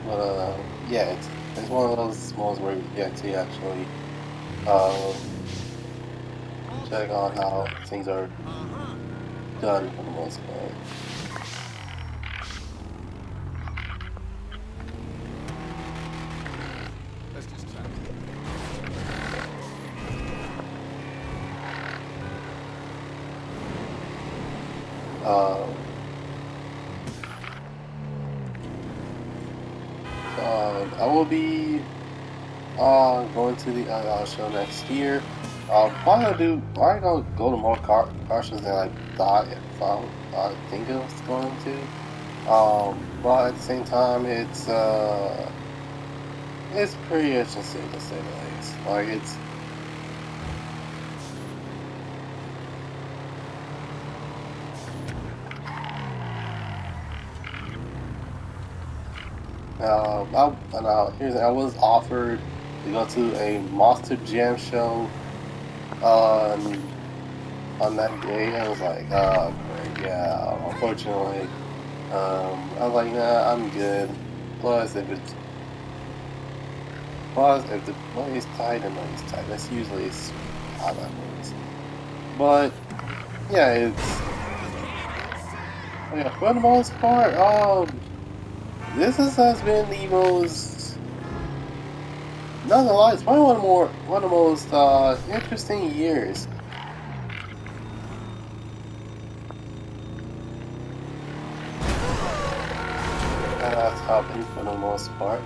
But yeah, it's one of those malls where you get to actually check on how things are done for the most part. Let's just chat. Um, I will be going to the show next year. Probably gonna go to more car shows than I thought I think I was going to. But at the same time, it's pretty interesting to say the least. Like it's. I was offered to go to a Monster Jam show on that day. I was like, oh, great, yeah. Unfortunately, I was like, nah, I'm good. Plus, if the money's tight, the money's tight. That's usually how that works. But yeah, for the most part, has been the most. Not gonna lie, it's probably one of the most interesting years. And that's happened for the most part.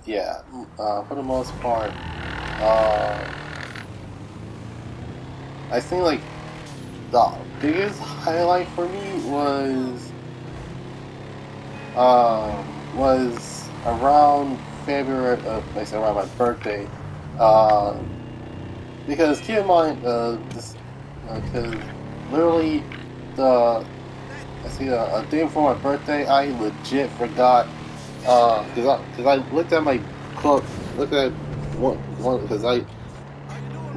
Yeah, for the most part, I think like the biggest highlight for me was around February, basically around my birthday, because keep in mind, because literally the a day before my birthday, I legit forgot. Cause I looked at my clothes, looked at because I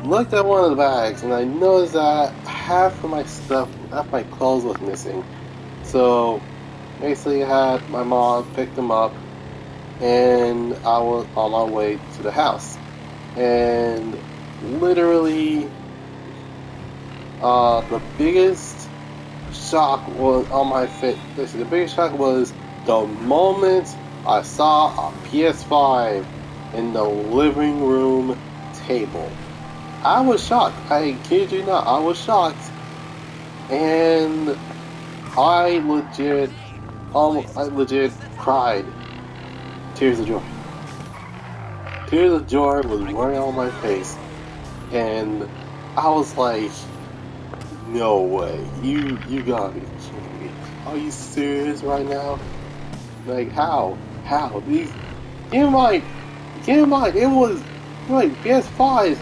looked at one of the bags and I noticed that half of my stuff, half my clothes was missing. So basically, I had my mom pick them up, and I was on my way to the house. And literally, the biggest shock was on my face. The biggest shock was the moment I saw a PS5 in the living room table. I was shocked. I kid you not. I was shocked, and I legit cried. Tears of joy. Tears of joy was running on my face, and I was like, "No way! You gotta be kidding me! Are you serious right now? Like how? How? These? Keep in mind, it was like PS5s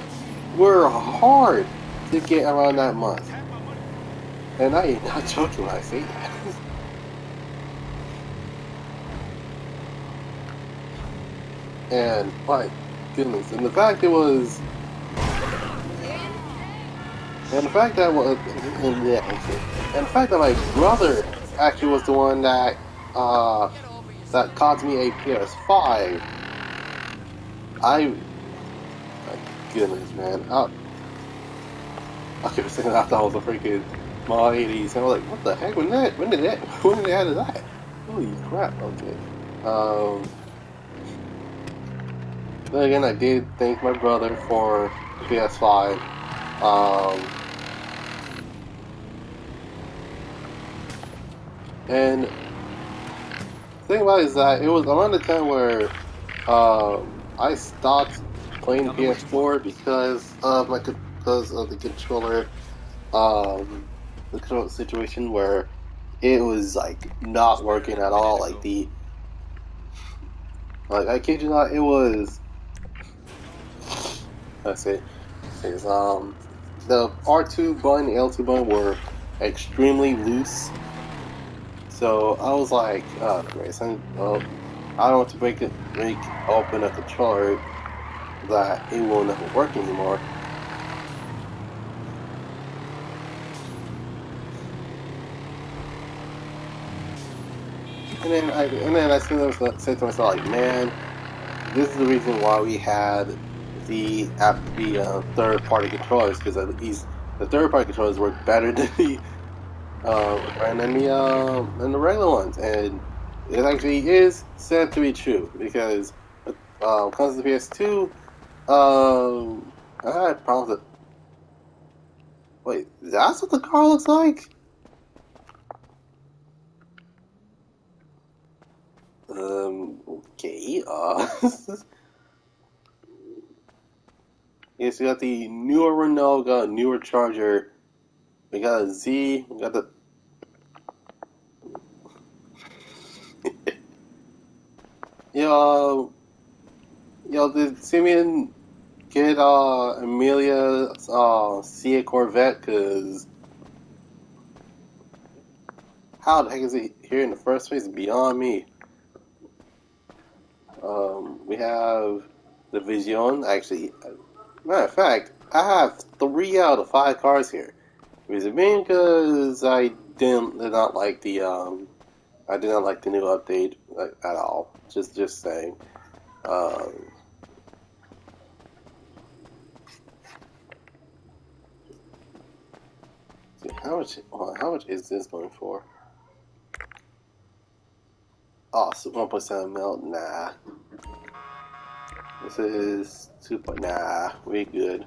were hard to get around that month, and I am not joking when I say that." And my goodness, and the fact that my brother actually was the one that caused me a PS5. My goodness, man. I kept saying I thought it was a freaking Mod 80s. And I was like, what the heck? When did they add that? Holy crap! Okay. Then again, I did thank my brother for PS5. And the thing about it is that it was around the time where I stopped playing PS4 because of the controller. the situation where it was like not working at all. Like I kid you not, it was. Let's see, the R2 button, L2 button were extremely loose. So I was like, oh, great. Well, I don't want to break open a controller that it will never work anymore. And then I said to myself, like, man, this is the reason why we had the third party controllers, because at least the third party controllers work better than the regular ones, and it actually is said to be true because when it comes to the PS2, I had problems with. Wait, that's what the car looks like? Okay. Yes, we got the newer Renault, got a newer Charger. We got a Z. We got the. Yo, did Simeon get Amelia see a Corvette? Cause how the heck is it here in the first place? Beyond me. We have the Vision. Actually, matter of fact, I have 3 out of 5 cars here. Reason being, because did not like I did not like the new update at all. Just saying. Um, how much is this going for? Oh, so 1.7 mil. Nah. This is 2. Nah, we good.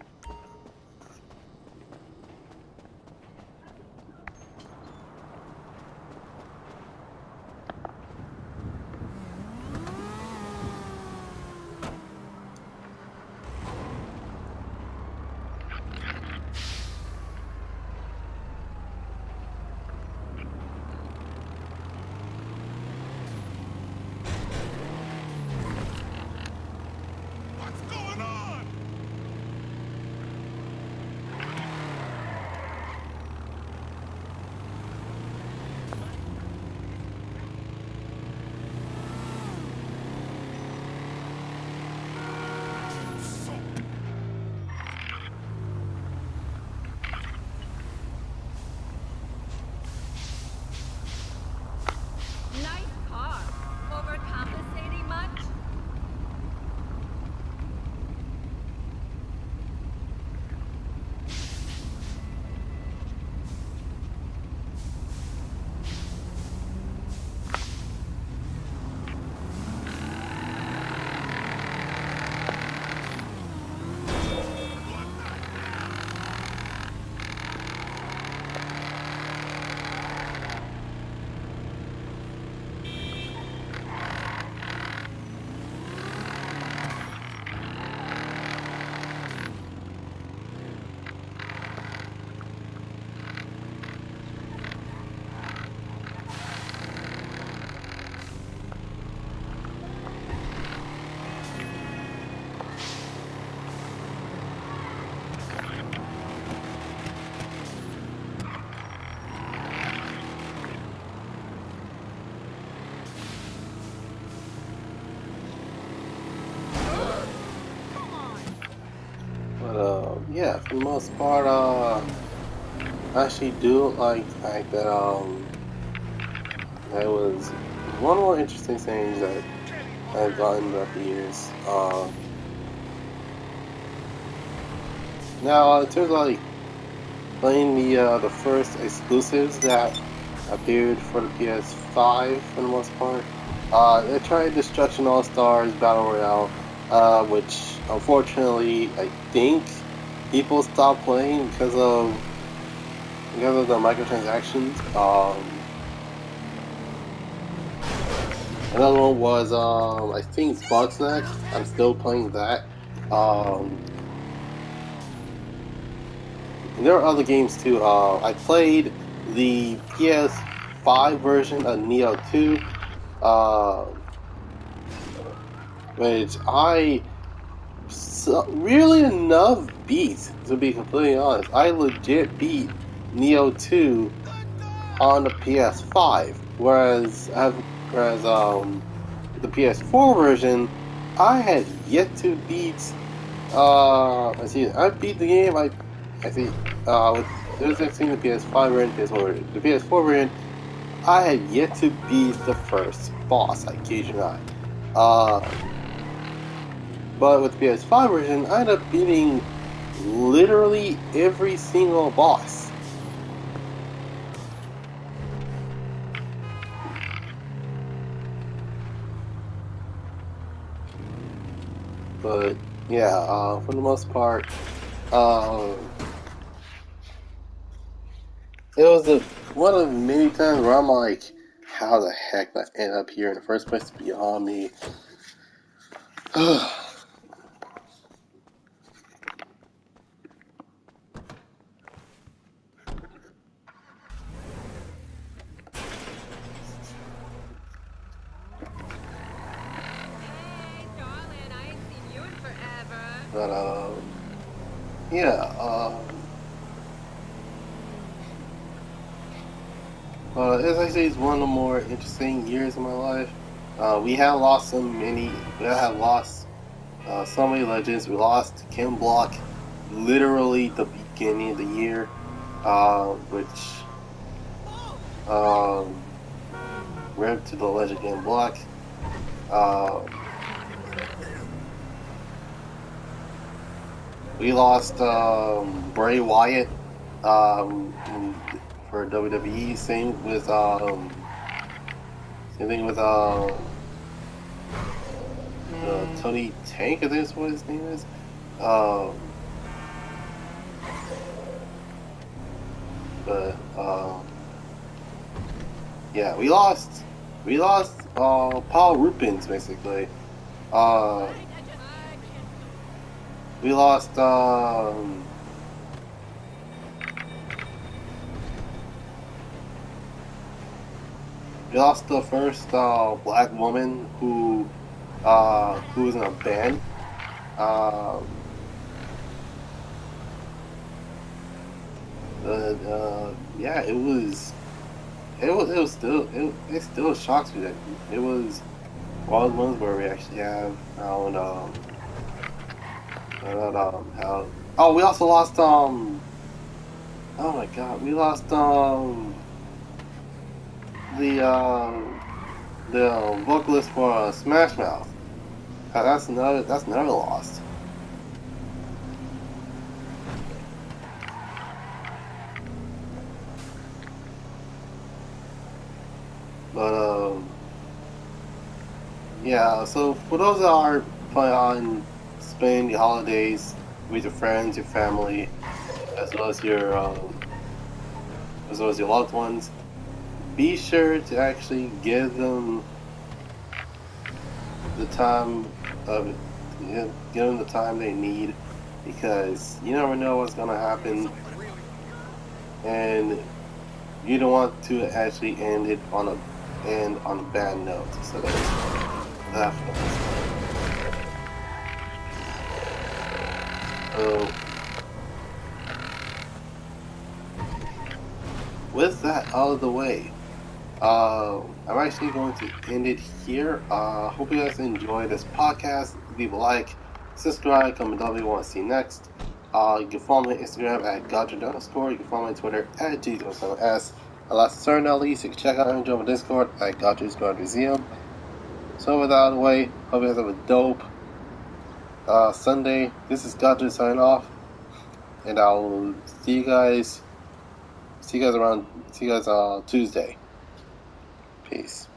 What's going on? Nice car. Overcompensating much? But yeah, for the most part, I actually do like the fact that that was one more interesting things that I've gotten throughout the years. Now, in terms of like playing the first exclusives that appeared for the PS5 for the most part, they tried Destruction All Stars Battle Royale, which unfortunately I think people stopped playing because of the microtransactions. Another one was I think Bugsnax. I'm still playing that. Um, and there are other games too. I played the PS5 version of Neo 2, which I really enough beat, to be completely honest. I legit beat Neo 2 on the PS5, whereas the PS4 version, I had yet to beat. I beat the game. I see. With there's between the PS5 version, PS4 version. The PS4 version, I had yet to beat the first boss. I kid you not. But with the PS5 version, I ended up beating literally every single boss. But yeah, for the most part, it was one of the many times where I'm like, how the heck did I end up here in the first place? Beyond me. Hey, darling, I ain't seen you in forever. But yeah, as I say, it's one of the more interesting years of my life. We have lost so many legends. We lost Kim Block literally the beginning of the year, which rip to the legend Kim Block. We lost Bray Wyatt for WWE. Same thing with Tony Tank. I think is what his name is. Yeah, we lost Paul Rubens basically. We lost the first black woman who was in a band. Yeah, it still shocks me that it was one of the ones where we actually have how oh, we also lost oh my god, we lost the vocalist for Smash Mouth. That's another loss. But yeah. So for those that are planning on spending the holidays with your friends, your family, as well as your loved ones, be sure to actually give them the time of give them the time they need, because you never know what's gonna happen, and you don't want to actually end on a bad note. So that's so with that out of the way, I'm actually going to end it here. Hope you guys enjoy this podcast. Leave a like, subscribe, comment down what you want to see next. You can follow me on Instagram at Goddrifter_. You can follow me on Twitter at G07S. And last but not least, you can check out and join my Discord at Goddrifter Museum. So with that out of the way, hope you guys have a dope Sunday. This is Goddrifter signing off, and I'll see you guys. See you guys Tuesday. Peace.